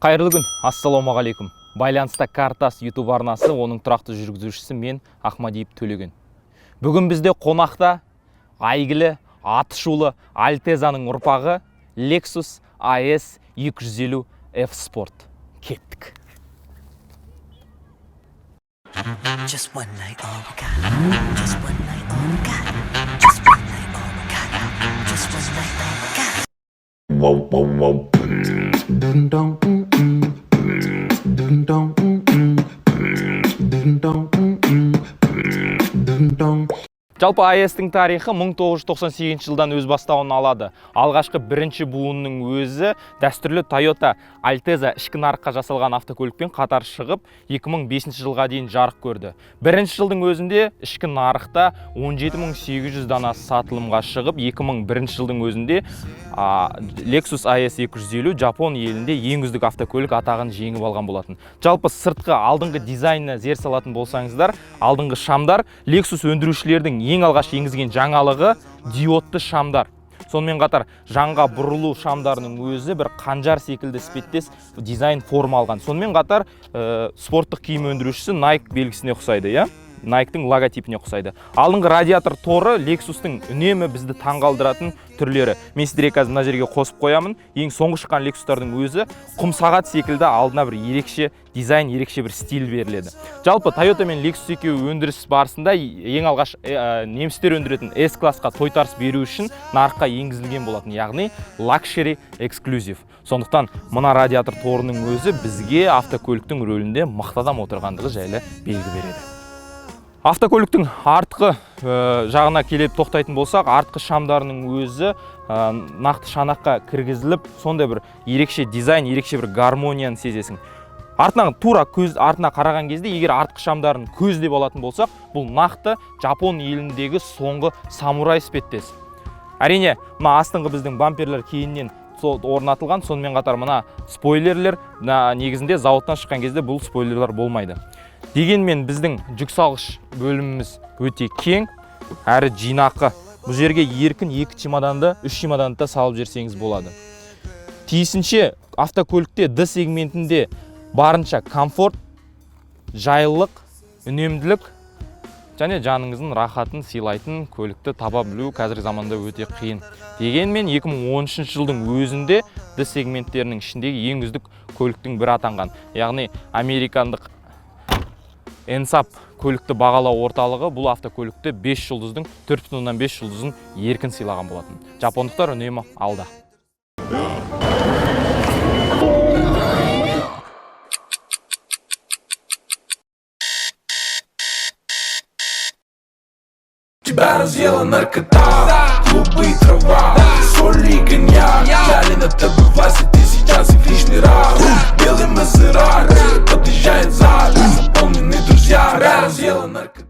Қайырлы күн, ассалаумағалейкум. Байланыста Картас YouTube арнасы, оның тұрақты жүргізушісі мен Ахмадиев Төлеген. Бүгін бізде қонақта айгілі, атышулы Альтезаның ұрпағы Lexus AS 250 F Sport. Кеттік. Just one night, all we got. Just one night, all we got. Just one night, all we got. Just one night, all we got. Whoa, whoa, whoa. Dun dun dun dun dun dun dun. Жалпы AS-тің тарихы 1998 жылдан өз бастауын алады. Алғашқы бірінші буынның өзі дәстүрлі Toyota Altezza ішкі нарыққа жасалған автокөлікпен қатар шығып, 2005 жылға дейін жарық көрді. Бірінші жылдың өзінде ішкі нарықта 17.800 дана сатылымға шығып, 2001 жылдың өзінде Lexus AS 250 Жапон елінде ең үздік автокөлік атағын жеңіп алған болатын. Жалпы сыртқы алдыңғы дизайнына зер салатын болсаңыздар, алдыңғы шамдар Lexus өндірушілердің ең алғаш енгізген жаңалығы диодты шамдар. Сонымен қатар жанға бұрылу шамдарының өзі бір қанжар секілді іспеттес дизайн форма алған. Сонымен қатар спорттық киім өндірушісі Nike белгісіне ұқсайды, Nike-тің логотипіне ұқсайды. Алдыңғы радиатор торы Lexus-тың үнемі бізді таңғалдыратын түрлері. Мен сіздерге қазір мына жерге қосып қоямын. Ең соңғы шыққан Lexus-тардың өзі құм сағат секілді алдына бір ерекше дизайн, ерекше бір стиль беріледі. Жалпы Toyota мен Lexus екеуі өндіріс барысында ең алғаш немістер өндіретін S-классқа тойтарыс беру үшін нарыққа енгізілген болатын, яғни Luxury Exclusive. Сондықтан мына радиатор торының өзі бізге автокөліктің рөлінде мықты адам отырғандығы жайлы белгі береді. Автокөліктің артқы жағына келіп тоқтайтын болсақ, артқы шамдарының өзі нақты шанаққа кіргізіліп, сондай бір ерекше дизайн, ерекше бір гармонияны сезесің. Тура көз артына қараған кезде, егер артқы шамдарын көздеп алатын болсақ, бұл нақты Жапон еліндегі соңғы самурай іспеттес. Әрине, мына астыңғы біздің бамперлер кейіннен орнатылған, сонымен қатар мына спойлерлер негізінде зауыттан шыққан кезде бұл спойлерлер болмайды. Дегенмен біздің жүк салғыш бөліміміз өте кең, әрі жинақы. Бұл жерге еркін 2 чемоданды, 3 чемоданды салып жерсеңіз болады. Тиісінше автокөлікте D сегментінде барынша комфорт, жайлылық, үнемділік және жаныңыздың рахатын сыйлайтын көлікті таба білу қазіргі заманда өте қиын. Дегенмен 2013 жылдың өзінде D сегменттерінің ішіндегі ең үздік көліктің бірі атанған. Яғни американдық NSAP көлікті бағалау орталығы бұл автокөлікті 5 жұлдыздың 4.5 жұлдызын еркін сыйлаған болатын. Жапондықтар үнемі алда. Тебя разъела наркота, клубы и трава, соль и коньяк. Взяли на тобой Вася, ты сейчас и в лишний раз. Белый Мазерати подъезжает сзади, запомненные друзья. Тебя разъела наркота.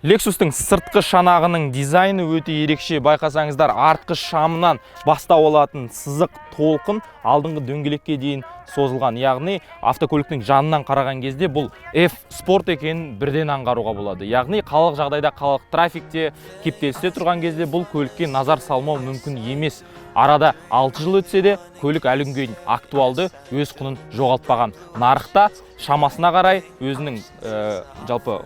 Lexus-тың сыртқы шанағының дизайны өте ерекше. Байқасаңыздар, артқы шамынан бастау алатын сызық толқын алдыңғы дөңгелекке дейін созылған. Яғни автокөліктің жанынан қараған кезде бұл F Sport екенін бірден аңғаруға болады. Яғни қалалық жағдайда, қалалық трафикте, кептелісте тұрған кезде бұл көлікке назар салмау мүмкін емес. Арада 6 жыл өтсе де көлік әлі күнге дейін актуалды, өз құнын жоғалтпаған. Нарықта шамасына қарай өзінің жалпы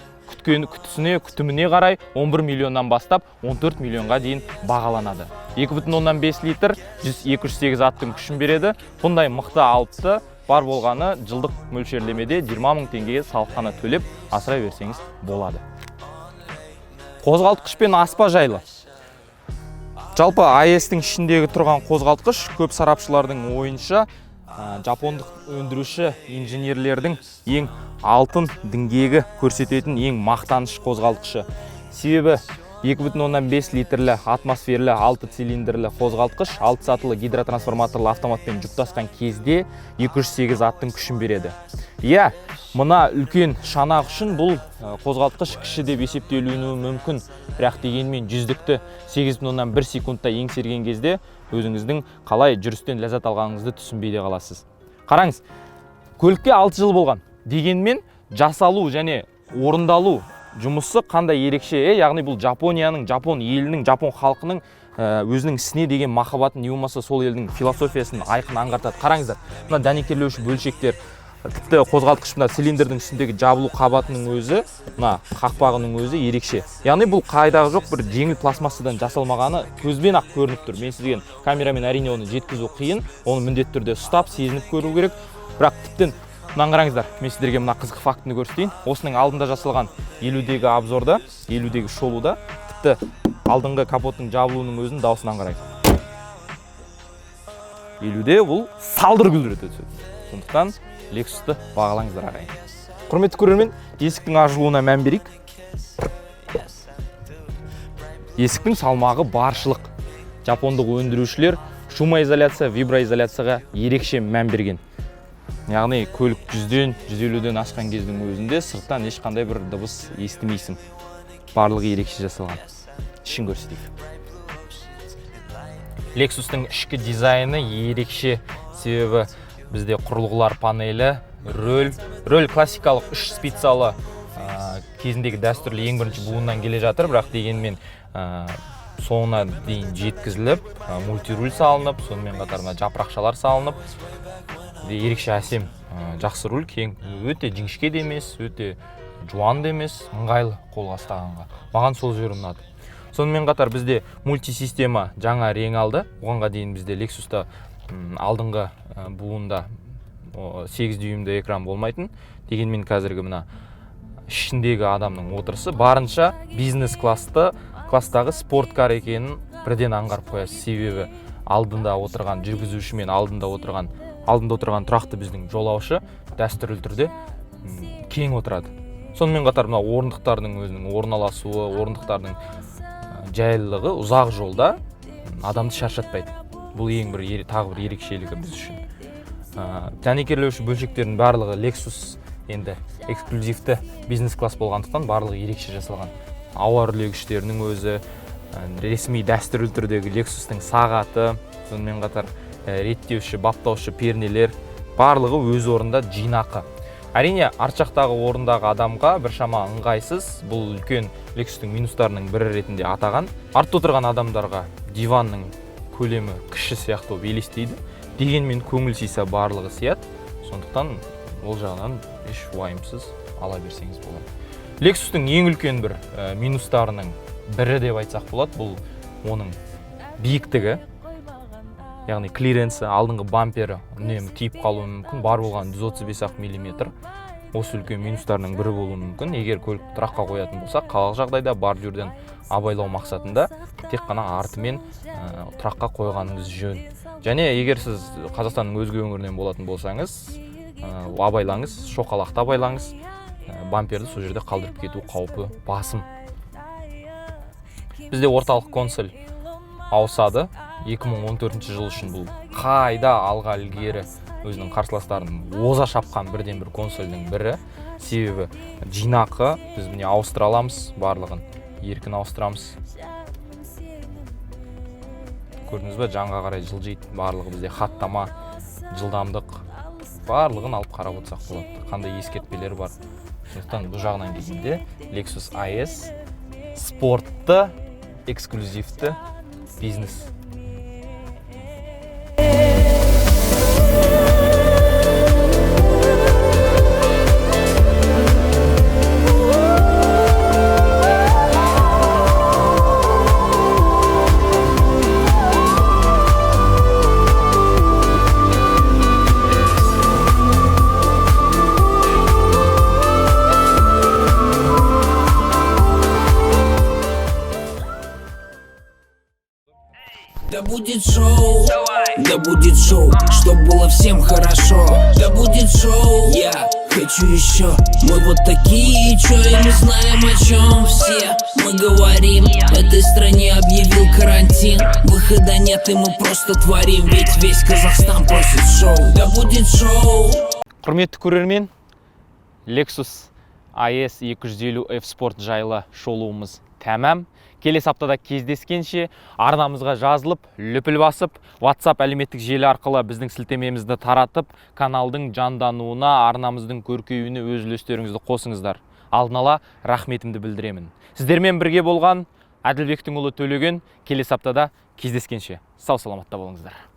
күтіміне қарай 11 миллионнан бастап 14 миллионға дейін бағаланады. 2,5 литр 208 аттың күшін береді. Бұндай мықты алыпты бар болғаны жылдық мөлшерлемеде 20 мың теңгеге салық қана төлеп асыра берсеңіз болады. Қозғалтқыш пен аспа жайлы. Жалпы AS-тің ішіндегі тұрған қозғалтқыш көп сарапшылардың ойынша жапондық өндіруші инженерлердің ең алтын діңгегі көрсететін ең мақтаныш қозғалтқышы. Себебі 2,5 литрлі атмосферлі 6 цилиндрлі қозғалтқыш 6 сатылы гидротрансформаторлы автоматпен жүктасқан кезде 208 аттың күшін береді. Мына үлкен шанақ үшін бұл қозғалтқыш кіші деп есептелуі мүмкін, бірақ дегенмен жүздікті 8,1 секундта еңсерген кезде өзіңіздің қалай жүрістен ләззат алғаныңызды түсінбей де қаласыз. Қараңыз, көлікке 6 жыл болған. Дегенмен жасалу және орындалу жұмысы қандай ерекше, яғни бұл Жапонияның, Жапон елінің, Жапон халқының өзінің ісіне деген махаббатын не болмаса сол елдің философиясын айқын аңғартады. Қараңыздар, мына дәнекерлеуші бөлшектер, тіпті қозғалтқыш мына цилиндрдің үстіндегі жабылу қабатының өзі, мына қақпағының өзі ерекше. Яғни бұл қайдағы жоқ бір жеңіл пластмассадан жасалмағаны көзбен ақ көрініп тұр. Мен сізге камерамен әрине оны жеткізу қиын, оны міндетті түрде ұстап, сезініп көру керек. Бірақ тіптен мына қараңыздар, мен сіздерге мына қызық фактіні көрсетейін. Осының алдында жасалған 50-дегі обзорда, 50-дегі шолуда тіпті алдыңғы капоттың жабылуының өзін даусынан қарайсыз. 50-де бұл салдыр күлдіреді. Сондықтан Lexus'ты бағалаңыздар ағайын. Құрметті көрермен, есіктің ашылуына мән берейік. Есіктің салмағы баршылық. Жапондық өндірушілер шумоизоляция, виброизоляцияға ерекше мән берген. Яғни көлік 100-ден, 150-ден асқан кездің өзінде сырттан ешқандай бір дыбыс естімейсің. Барлығы ерекше жасалған. Ішін көрсетейік. Lexus'тың ішкі дизайны ерекше, себебі бізде құрылғылар панелі, рөл классикалық 3 спицалы кезіндегі дәстүрлі ең бірінші буыннан келе жатыр, бірақ дегенмен соңына дейін жеткізіліп, мультируль салынып, сонымен қатарына жапырақшалар салынып, ерекше әсем, жақсы руль, кең, өте жіңішке де емес, өте жуан да емес, ыңғайлы қолға ұстағанға. Маған сол жері ұнады. Сонымен қатар бізде мультисистема жаңа рең алды. Оғанға дейін бізде Lexus'та алдыңғы буында 8 дюймді экран болмайтын. Дегенмен қазіргі мына ішіндегі адамның отырысы барынша бизнес класстағы спорткар екенін бірден аңғарып қоясыз. Себебі алдында отырған жүргізуші мен алдында отырған тұрақты біздің жолаушы дәстүрлі түрде кең отырады. Сонымен қатар мына орындықтардың өзінің орналасуы, орындықтардың жайлылығы ұзақ жолда адамды шаршатпайды. Бұл тағы бір ерекшелігі біз үшін. Дәнекерлеуші бөлшектердің барлығы Lexus енді эксклюзивті бизнес класс болғандықтан барлығы ерекше жасалған. Ауа үрлегіштерінің өзі, ресми дәстүрлі түрдегі Lexus'тың сағаты, сонымен қатар реттеуші, баптаушы пернелер барлығы өз орында жинақы. Әрине, арт жақтағы орындағы адамға біршама ыңғайсыз, бұл үлкен Lexus'тың минустарының бірі ретінде атаған. Артта отырған адамдарға диванның көлемі кіші сияқты болып елестейді. Дегенмен көңіл сыйса барлығы сияды. Сондықтан ол жағынан еш уайымсыз ала берсеңіз болады. Lexus'тың ең үлкен бір минустарының бірі деп айтсақ болады, бұл оның биіктігі. Яғни клиренсі, алдыңғы бампері үнемі тиіп қалуы мүмкін. Бар болған 135 мм. Осы үлкен минустарының бірі болуы мүмкін. Егер көлік тұраққа қоятын болса, қалалық жағдайда бар жерден абайлау мақсатында тек қана артымен тұраққа қойғаныңыз жөн. Және егер сіз Қазақстанның өзге өңірінен болатын болсаңыз, абайлаңыз, шоқалақты абайлаңыз, бамперді сол жерде қалдырып кету қаупі басым. Бізде орталық консоль ауысады. 2014 жыл үшін бұл қайда алға ілгері өзінің қарсыластарын оза шапқан бірден бір консольдің бірі. Себебі жинақы, біз міне ауыстыра аламыз, барлығын еркін ауыстырамыз. Көрдіңіз бе, жанға қарай жылжиды. Барлығы бізде хаттама, жылдамдық, барлығын алып қарап отырсақ болады. Қандай ескертпелер бар. Сондықтан бұл жағынан келгенде Lexus IS спортты, эксклюзивті бизнес. Да будет шоу, да будет шоу, чтоб было всем хорошо. Да будет шоу, я хочу еще. Мы вот такие, чё и не знаем о чем все. Мы говорим, этой стране объявил карантин. Выхода нет и мы просто творим, ведь весь Казахстан просит шоу. Да будет шоу. Құрметті көрермен, Lexus IS 250F Sport жайлы шолуымыз тәмам. Келесі аптада кездескенше арнамызға жазылып, лүпіл басып, WhatsApp әлеуметтік желі арқылы біздің сілтемемізді таратып, каналдың жандануына, арнамыздың көркеюіне өз үлестеріңізді қосыңыздар. Алдын ала рахметімді білдіремін. Сіздермен бірге болған Әділбектің ұлы Төлеген. Келесі аптада кездескенше сау саламатта болыңыздар.